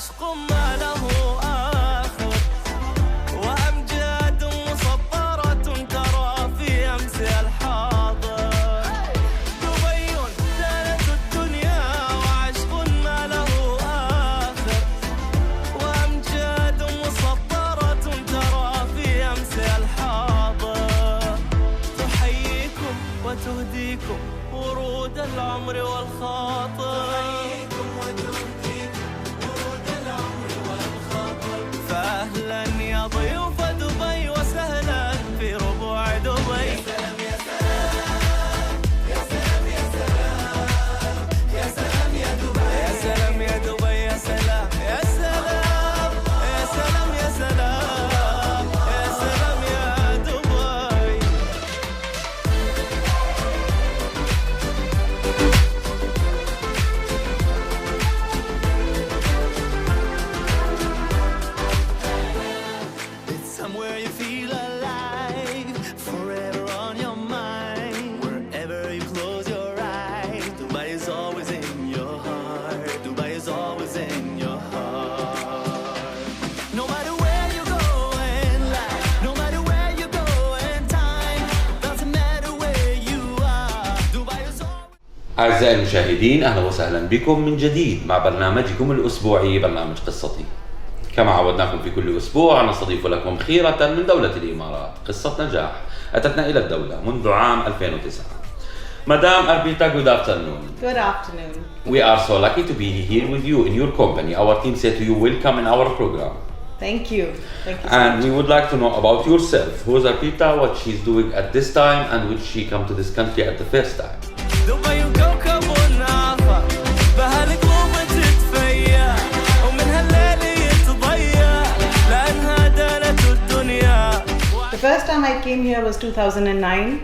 وعشق ما له آخر وأمجاد مسطرة ترى في أمسها الحاضر دبي زالت الدنيا وعشق ما له آخر وأمجاد مسطرة ترى في أمسها الحاضر تحييكم وتهديكم ورود العمر والخاطر فأهلا يا ضيوف دبي وسهلا في ربوع دبي يا سلام يا سلام يا سلام يا سلام يا سلام يا دبي يا سلام يا دبي يا سلام يا سلام يا سلام يا سلام يا سلام يا دبي It's somewhere you feel alive, forever on your mind. Wherever you close your eyes, Dubai is always in your heart. Dubai is always in your heart. No matter where you go in life, no matter where you go in time, doesn't matter where you are. Dubai is always. أعزائي المشاهدين، أهلا وسهلا بكم من جديد مع برنامجكم الأسبوعي برنامج قصتي. كما عودناكم في كل أسبوع نستضيف لكم خيرة من دولة الإمارات، قصة نجاح أتتنا إلى الدولة منذ عام 2009. Madam Arbita, good afternoon. Good afternoon. We are so lucky to be here with you in your company. Our team said to you, welcome in our program. Thank you. Thank you so And much. we would like to know about yourself. Who is Arbita, what she's doing at this time, and will she come to this country at the first time? دبي وكوكب آخر بهالقلوب تتفيا ومن هالليل يتضيع لأنها دالت الدنيا. The first time I came here was 2009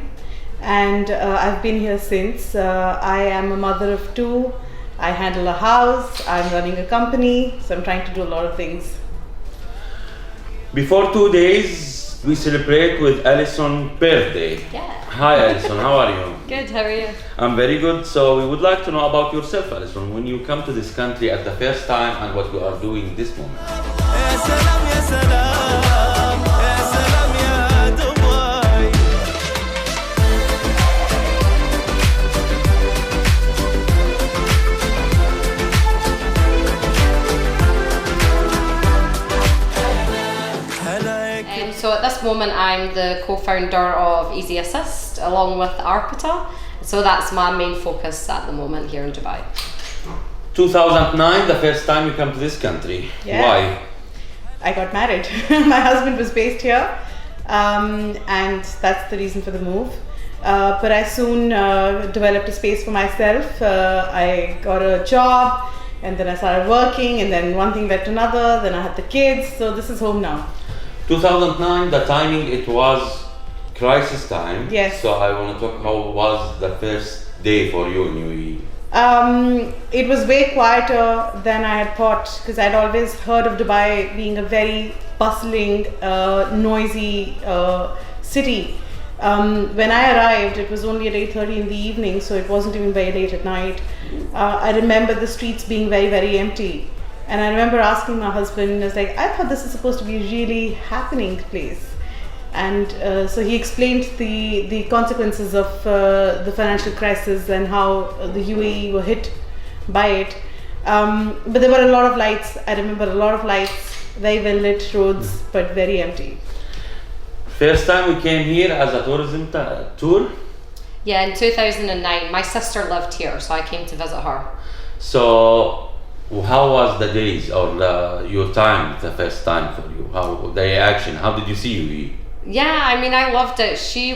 and I've been here since. I am a mother of two. I handle a house. I'm running a company. So I'm trying to do a lot of things. Before 2 days, we celebrate with Alyson's birthday. Yeah. Hi Alyson, how are you? Good, how are you? I'm very good. So we would like to know about yourself, Alyson, when you come to this country at the first time and what you are doing this moment. يا سلام يا سلام يا سلام يا دبي. So at this moment I'm the co-founder of Easy Assist along with Arpita. So that's my main focus at the moment here in Dubai. 2009, the first time you come to this country. Yeah. Why? I got married. My husband was based here and that's the reason for the move. But I soon developed a space for myself. I got a job and then I started working and then one thing led to another. Then I had the kids. So this is home now. 2009, the timing, it was crisis time. Yes. So I want to talk how was the first day for you in UAE? It was way quieter than I had thought because I'd always heard of Dubai being a very bustling, noisy city. When I arrived, it was only at 8:30 in the evening, so it wasn't even very late at night. I remember the streets being very, very empty. And I remember asking my husband, I was like, I thought this is supposed to be a really happening place. And so he explained the consequences of the financial crisis and how the UAE were hit by it. But there were a lot of lights. I remember a lot of lights, very well lit roads, but very empty. First time we came here as a tourism tour. Yeah, in 2009 my sister lived here, so I came to visit her. So how was the days or your time, the first time for you? How the reaction? How did you see UAE? Yeah, I mean I loved it. She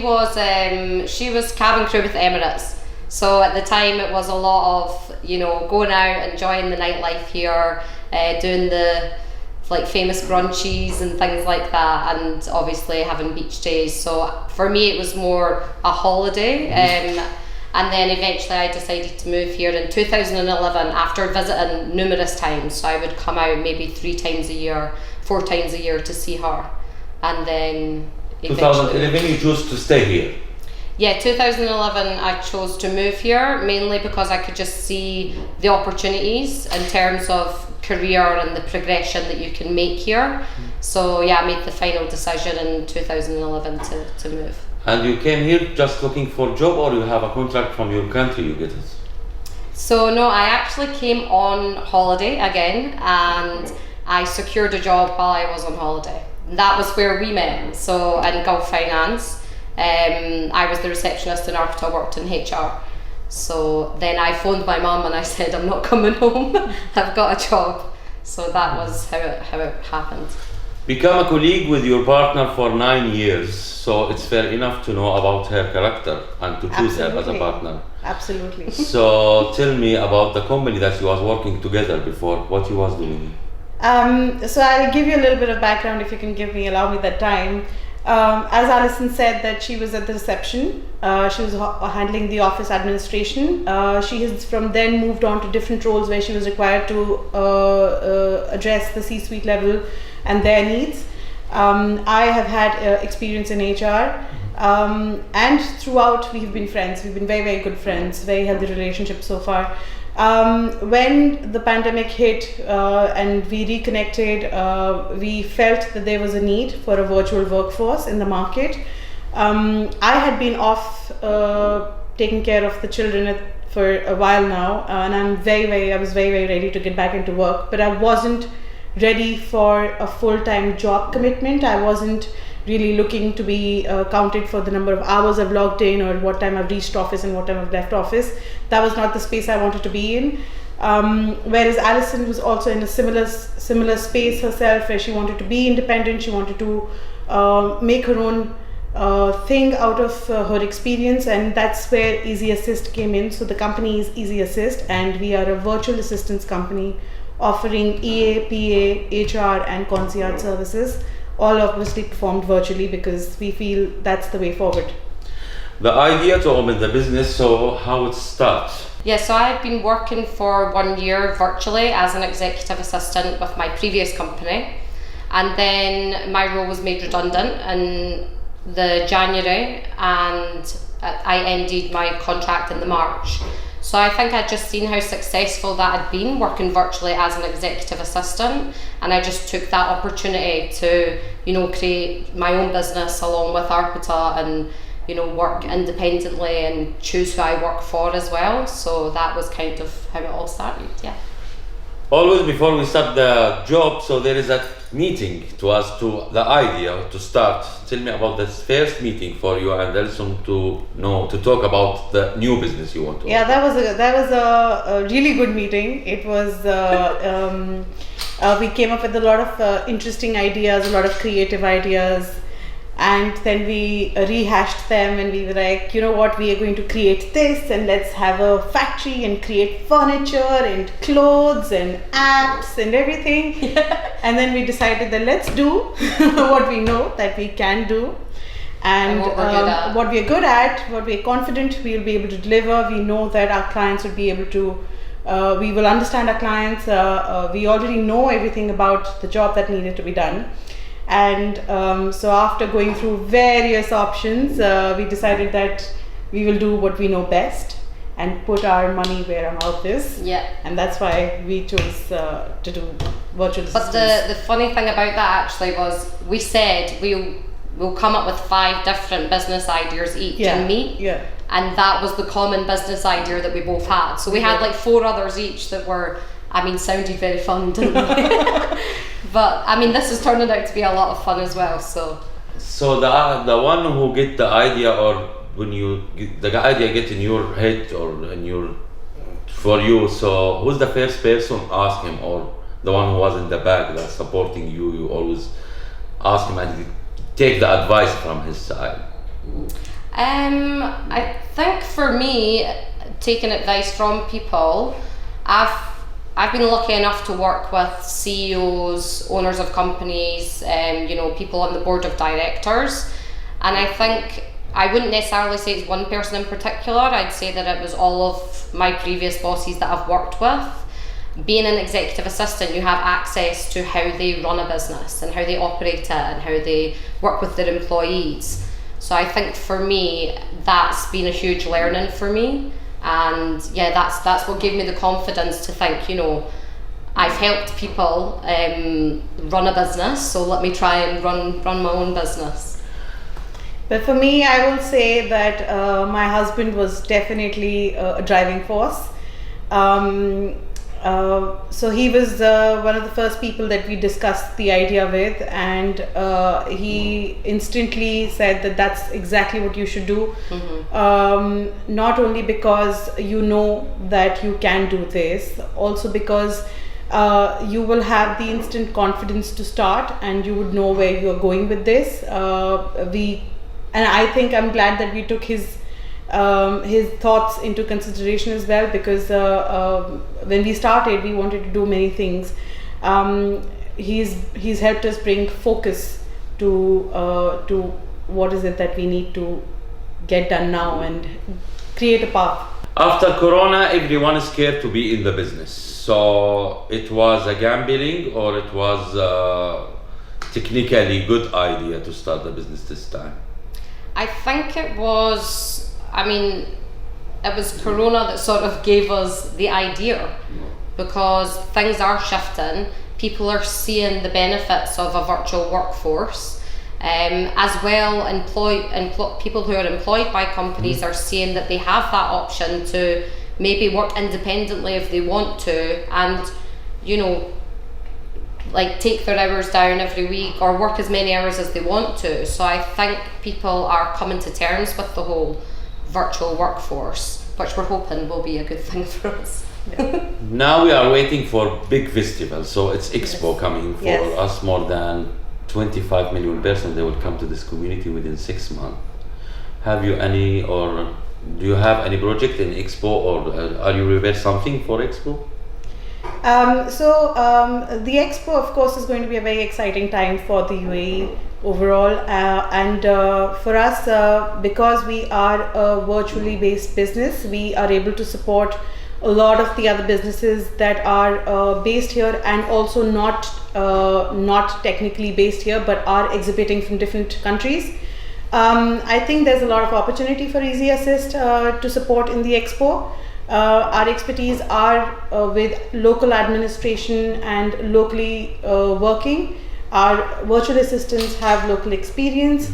was cabin crew with Emirates. So at the time it was a lot of, you know, going out, enjoying the nightlife here, doing the like famous brunchies and things like that, and obviously having beach days. So for me it was more a holiday. And then eventually I decided to move here in 2011 after visiting numerous times. So I would come out maybe 3 times a year, 4 times a year to see her. And then 2011 you chose to stay here. Yeah, 2011 I chose to move here mainly because I could just see the opportunities in terms of career and the progression that you can make here. So yeah, I made the final decision in 2011 to move. And you came here just looking for a job, or you have a contract from your country you get it? So no, I actually came on holiday again, and I secured a job while I was on holiday. That was where we met, so in Gulf Finance. I was the receptionist and after I worked in HR. So then I phoned my mum and I said, I'm not coming home, I've got a job. So that was how it happened. Become a colleague with your partner for 9 years, so it's fair enough to know about her character and to choose her as a partner. Absolutely. So tell me about the company that you was working together before, what you was doing. So I'll give you a little bit of background if you can allow me that time. As Alyson said, that she was at the reception, she was handling the office administration. She has from then moved on to different roles where she was required to address the C-suite level and their needs. I have had experience in HR, and throughout we have been friends. We've been very, very good friends, very healthy relationship so far. When the pandemic hit and we reconnected, we felt that there was a need for a virtual workforce in the market. I had been off taking care of the children for a while now, and I was very, very ready to get back into work, but I wasn't ready for a full-time job commitment. I wasn't really looking to be counted for the number of hours I've logged in or what time I've reached office and what time I've left office. That was not the space I wanted to be in. Whereas Alyson was also in a similar space herself, where she wanted to be independent. She wanted to make her own thing out of her experience, and that's where Easy Assist came in. So the company is Easy Assist, and we are a virtual assistance company offering EA, PA, HR and concierge services, all obviously performed virtually because we feel that's the way forward. The idea to open the business, so how it starts? Yeah, so I've been working for 1 year virtually as an executive assistant with my previous company, and then my role was made redundant in the January, and I ended my contract in the March. So I think I'd just seen how successful that had been working virtually as an executive assistant, and I just took that opportunity to, create my own business along with Arpita and, work independently and choose who I work for as well. So that was kind of how it all started, yeah. Always before we start the job, so there is a meeting to the idea to start. Tell me about this first meeting for you and Alyson to talk about the new business you want to. Yeah, that was a really good meeting. It was we came up with a lot of interesting ideas, a lot of creative ideas. And then we rehashed them and we were like, you know what, we are going to create this and let's have a factory and create furniture and clothes and apps and everything. Yeah. And then we decided that let's do what we know that we can do. And what we're good at, what we're confident we'll be able to deliver. We know that our clients would be able to, we will understand our clients. We already know everything about the job that needed to be done. And so after going through various options, we decided that we will do what we know best and put our money where our mouth is. Yeah. And that's why we chose to do virtual assistants. But the funny thing about that actually was we said we'll come up with 5 different business ideas each and meet. Yeah. And that was the common business idea that we both had. So we had like 4 others each that were, sounded very fun, didn't they? But this is turning out to be a lot of fun as well. So the one who get the idea, or when the idea get in your head or for you, so who's the first person ask him, or the one who was in the back that's supporting you? You always ask him and take the advice from his side. I think for me, taking advice from people, I've been lucky enough to work with CEOs, owners of companies, people on the board of directors. And I think I wouldn't necessarily say it's one person in particular. I'd say that it was all of my previous bosses that I've worked with. Being an executive assistant, you have access to how they run a business and how they operate it and how they work with their employees. So I think for me, that's been a huge learning for me. And yeah, that's what gave me the confidence to think, you know, I've helped people run a business, so let me try and run my own business. But for me, I will say that my husband was definitely a driving force. So he was one of the first people that we discussed the idea with, and he instantly said that that's exactly what you should do. Not only because you know that you can do this, also because you will have the instant confidence to start, and you would know where you are going with this. And I think I'm glad that we took his thoughts into consideration as well, because when we started, we wanted to do many things. He's helped us bring focus to what is it that we need to get done now and create a path. After Corona, everyone is scared to be in the business. So it was a gambling, or it was technically good idea to start the business this time? I think it was Corona that sort of gave us the idea, because things are shifting. People are seeing the benefits of a virtual workforce. As well, people who are employed by companies are seeing that they have that option to maybe work independently if they want to, and you know, like take their hours down every week or work as many hours as they want to. So I think people are coming to terms with the whole virtual workforce, which we're hoping will be a good thing for us. Now we are waiting for big festival, so it's Expo coming for us. More than 25 million persons, they will come to this community within 6 months. Have you any, or do you have any project in Expo, or are you reverse something for Expo? The Expo, of course, is going to be a very exciting time for the UAE overall, and for us, because we are a virtually based business, we are able to support a lot of the other businesses that are based here, and also not technically based here, but are exhibiting from different countries. I think there's a lot of opportunity for Easy Assist to support in the Expo. Our expertise are with local administration and locally working. Our virtual assistants have local experience.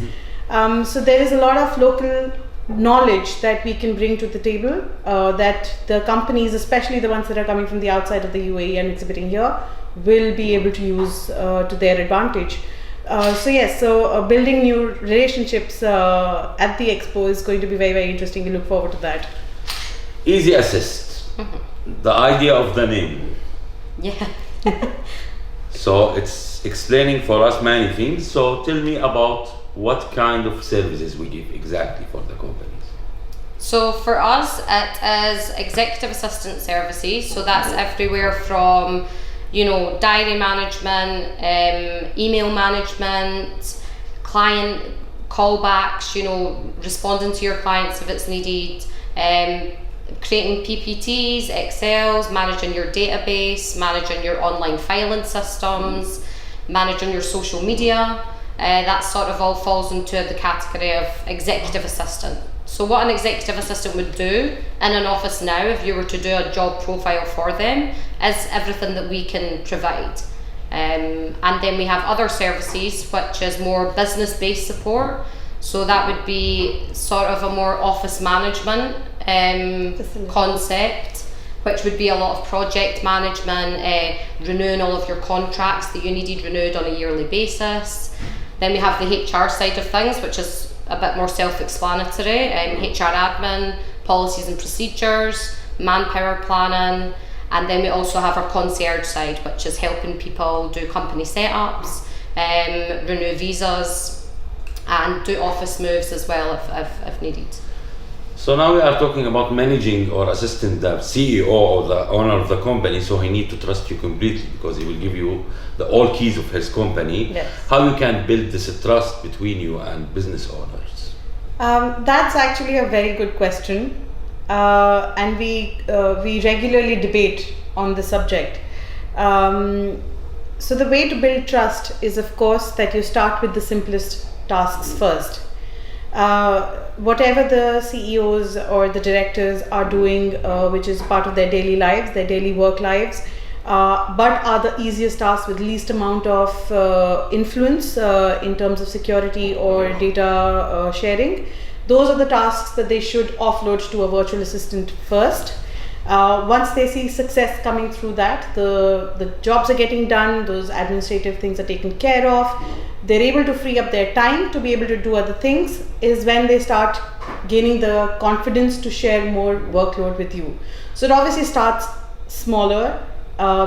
So there is a lot of local knowledge that we can bring to the table, that the companies, especially the ones that are coming from the outside of the UAE and exhibiting here, will be able to use to their advantage. Building new relationships at the Expo is going to be very, very interesting. We look forward to that. Easy Assist, the idea of the name. Yeah. So it's explaining for us many things. So tell me about what kind of services we give exactly for the companies. So for us, it is executive assistant services. So that's everywhere from, you know, diary management, email management, client callbacks, you know, responding to your clients if it's needed, creating PPTs, Excels, managing your database, managing your online filing systems, managing your social media. That sort of all falls into the category of executive assistant. So what an executive assistant would do in an office now, if you were to do a job profile for them, is everything that we can provide. And then we have other services, which is more business-based support. So that would be sort of a more office management concept, which would be a lot of project management, renewing all of your contracts that you needed renewed on a yearly basis. Then we have the HR side of things, which is a bit more self-explanatory, HR admin, policies and procedures, manpower planning, and then we also have our concierge side, which is helping people do company setups, renew visas, and do office moves as well if needed. So now we are talking about managing or assisting the CEO or the owner of the company, so he needs to trust you completely, because he will give you all keys of his company. Yes. How you can build this trust between you and business owners? That's actually a very good question, and we regularly debate on the subject. So the way to build trust is, of course, that you start with the simplest tasks first. Whatever the CEOs or the directors are doing, which is part of their daily lives, their daily work lives, but are the easiest tasks with least amount of influence in terms of security or data sharing. Those are the tasks that they should offload to a virtual assistant first. Once they see success coming through that, the jobs are getting done, those administrative things are taken care of, they're able to free up their time to be able to do other things, is when they start gaining the confidence to share more workload with you. So it obviously starts smaller,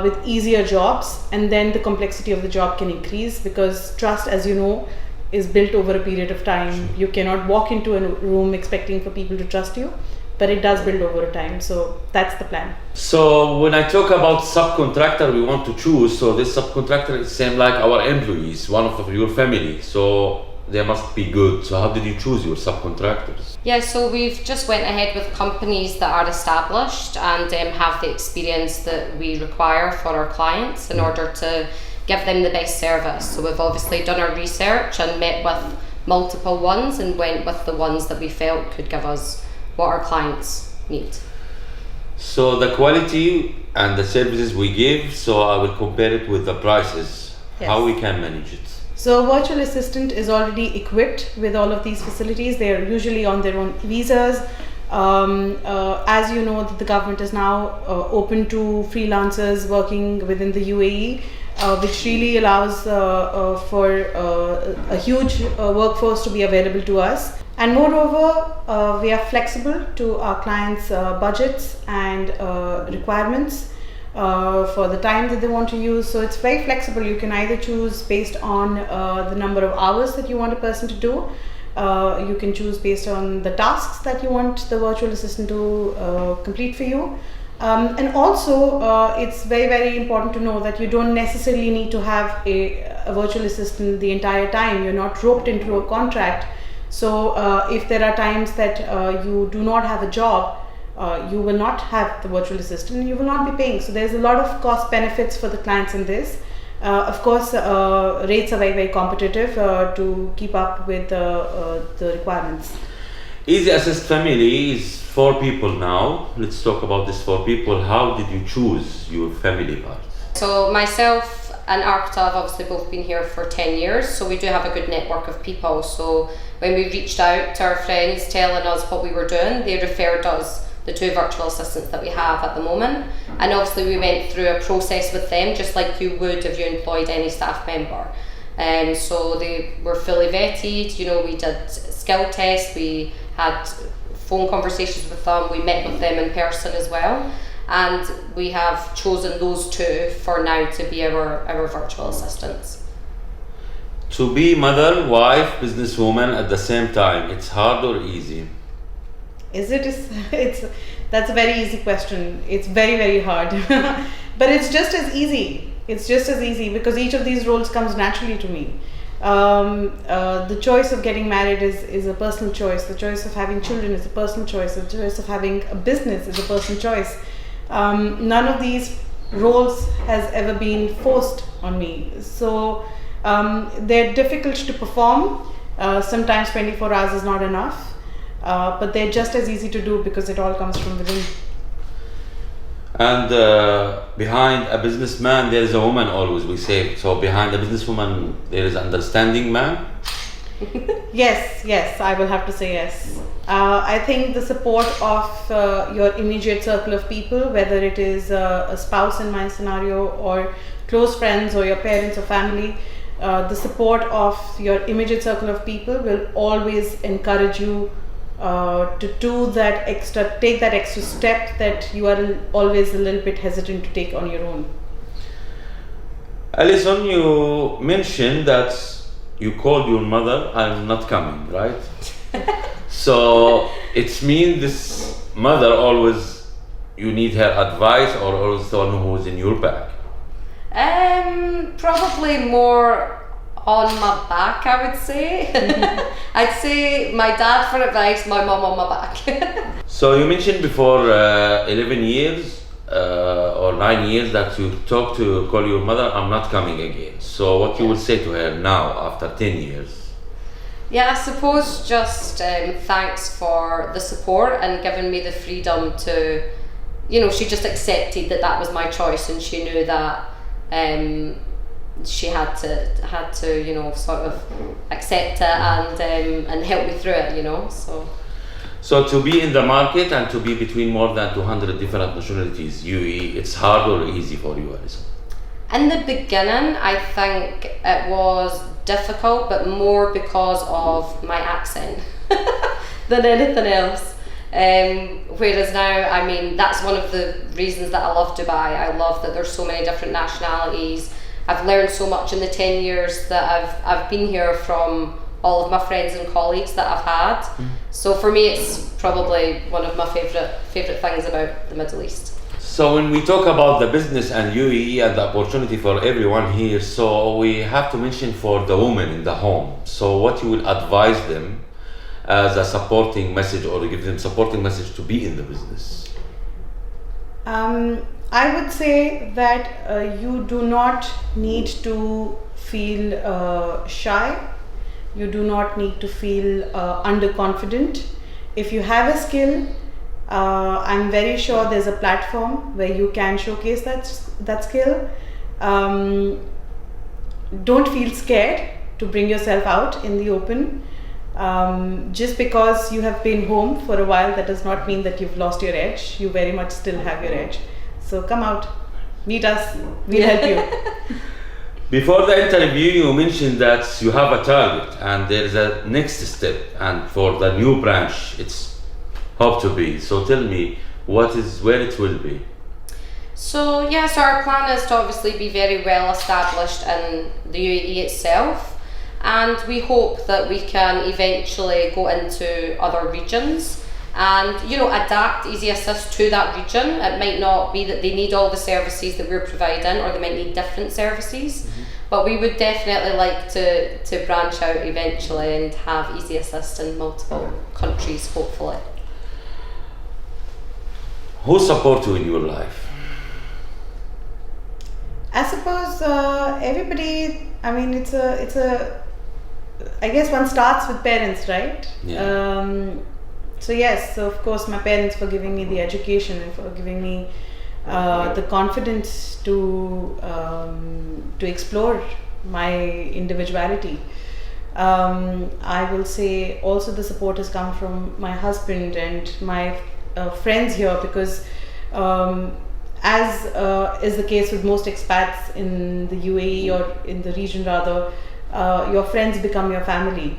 with easier jobs, and then the complexity of the job can increase, because trust, as you know, is built over a period of time. You cannot walk into a room expecting for people to trust you, but it does build over a time. So that's the plan. So when I talk about subcontractor we want to choose, so this subcontractor is same like our employees, one of your family, so they must be good. So how did you choose your subcontractors? Yeah, so we've just went ahead with companies that are established and have the experience that we require for our clients in order to give them the best service. So we've obviously done our research and met with multiple ones and went with the ones that we felt could give us what our clients need. So the quality and the services we give, so I will compare it with the prices. Yes. How we can manage it? So a virtual assistant is already equipped with all of these facilities. They are usually on their own visas. As you know, the government is now open to freelancers working within the UAE, which really allows for a huge workforce to be available to us. And moreover, we are flexible to our clients' budgets and requirements for the time that they want to use. So it's very flexible. You can either choose based on the number of hours that you want a person to do. You can choose based on the tasks that you want the virtual assistant to complete for you. And also, it's very, very important to know that you don't necessarily need to have a virtual assistant the entire time. You're not roped into a contract. So if there are times that you do not have a job, you will not have the virtual assistant, you will not be paying. So there's a lot of cost benefits for the clients in this. Of course, rates are very, very competitive to keep up with the requirements. Easy Assist family is 4 people now. Let's talk about this 4 people. How did you choose your family part? So myself and Arkta have obviously both been here for 10 years, so we do have a good network of people. So when we reached out to our friends telling us what we were doing, they referred us the 2 virtual assistants that we have at the moment. And obviously we went through a process with them just like you would if you employed any staff member. So they were fully vetted, you know, we did skill tests, we had phone conversations with them, we met with them in person as well. And we have chosen those 2 for now to be our virtual assistants. To be mother, wife, businesswoman at the same time, it's hard or easy? That's a very easy question. It's very, very hard. But it's just as easy. It's just as easy because each of these roles comes naturally to me. The choice of getting married is a personal choice. The choice of having children is a personal choice. The choice of having a business is a personal choice. None of these roles has ever been forced on me. So they're difficult to perform. Sometimes 24 hours is not enough. But they're just as easy to do because it all comes from within. And behind a businessman, there is a woman always, we say. So behind a businesswoman, there is an understanding man? Yes, I will have to say yes. I think the support of your immediate circle of people, whether it is a spouse in my scenario or close friends or your parents or family, the support of your immediate circle of people will always encourage you to take that extra step that you are always a little bit hesitant to take on your own. Alyson, you mentioned that you called your mother, I'm not coming, right? So it's mean this mother always, you need her advice or always the one who's in your back? Probably more on my back, I would say. I'd say my dad for advice, my mum on my back. So you mentioned before 11 years or 9 years that you call your mother, I'm not coming again. So what you will say to her now after 10 years? Yeah, I suppose just thanks for the support and giving me the freedom to, she just accepted that was my choice, and she knew that she had to sort of accept it and help me through it, so. So to be in the market and to be between more than 200 different nationalities, UAE, it's hard or easy for you, Alyson? In the beginning, I think it was difficult, but more because of my accent than anything else. Whereas now, I mean, that's one of the reasons that I love Dubai. I love that there's so many different nationalities. I've learned so much in the 10 years that I've been here from all of my friends and colleagues that I've had. So for me, it's probably one of my favourite things about the Middle East. So when we talk about the business and UAE and the opportunity for everyone here, so we have to mention for the women in the home. So what you would advise them as a supporting message, or give them supporting message to be in the business? I would say that you do not need to feel shy. You do not need to feel underconfident. If you have a skill, I'm very sure there's a platform where you can showcase that skill. Don't feel scared to bring yourself out in the open. Just because you have been home for a while, that does not mean that you've lost your edge. You very much still have your edge. So come out, meet us, we'll help you. Before the interview, you mentioned that you have a target and there is a next step, and for the new branch, it's hope to be. So tell me, where it will be? So our plan is to obviously be very well established in the UAE itself, and we hope that we can eventually go into other regions and adapt Easy Assist to that region. It might not be that they need all the services that we're providing, or they might need different services, but we would definitely like to branch out eventually and have Easy Assist in multiple countries, hopefully. Who supports you in your life? I suppose everybody. I mean, it's a. I guess one starts with parents, right? Yeah. So yes, so of course my parents for giving me the education and for giving me the confidence to explore my individuality. I will say also the support has come from my husband and my friends here, because as is the case with most expats in the UAE, or in the region rather, your friends become your family.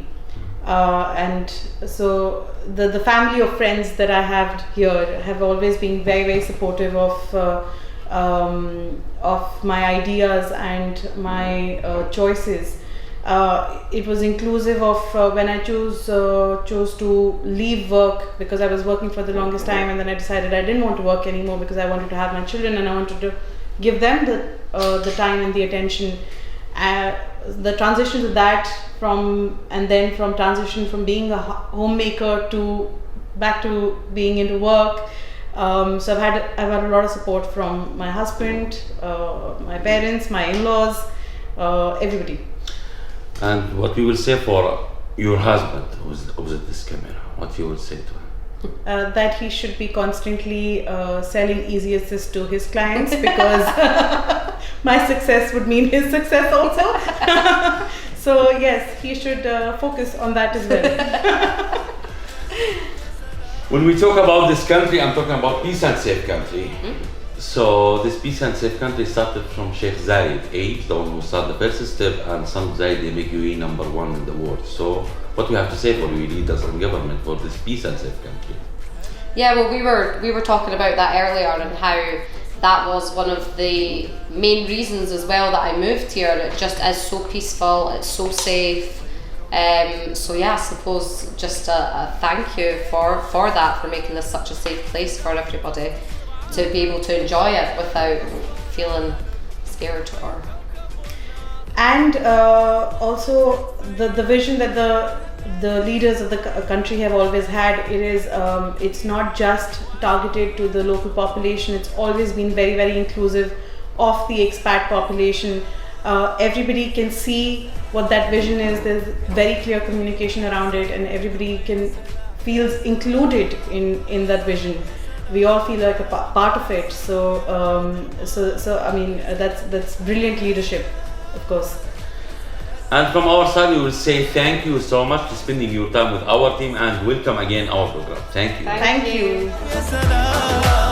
And so the family of friends that I have here have always been very, very supportive of my ideas and my choices. It was inclusive of when I chose to leave work, because I was working for the longest time, and then I decided I didn't want to work anymore because I wanted to have my children and I wanted to give them the time and the attention. The transition to that, from transition from being a homemaker to back to being into work. So I've had a lot of support from my husband, my parents, my in-laws, everybody. And what we will say for your husband, who's opposite this camera, what you will say to him? That he should be constantly selling Easy Assist to his clients, because my success would mean his success also. So yes, he should focus on that as well. When we talk about this country, I'm talking about peace and safe country. So this peace and safe country started from Sheikh Zayed, the one who started the first step, and son of Zayed, they make UAE number one in the world. So what we have to say for UAE leaders and government for this peace and safe country? Yeah, well, we were talking about that earlier, and how that was one of the main reasons as well that I moved here. It just is so peaceful, it's so safe. So yeah, I suppose just a thank you for that, for making this such a safe place for everybody to be able to enjoy it without feeling scared. And also the vision that the leaders of the country have always had, it's not just targeted to the local population. It's always been very, very inclusive of the expat population. Everybody can see what that vision is. There's very clear communication around it, and everybody feels included in that vision. We all feel like a part of it. So I mean, that's brilliant leadership, of course. And from our side, we will say thank you so much for spending your time with our team, and welcome again our program. Thank you. Thank you. Yes, I know.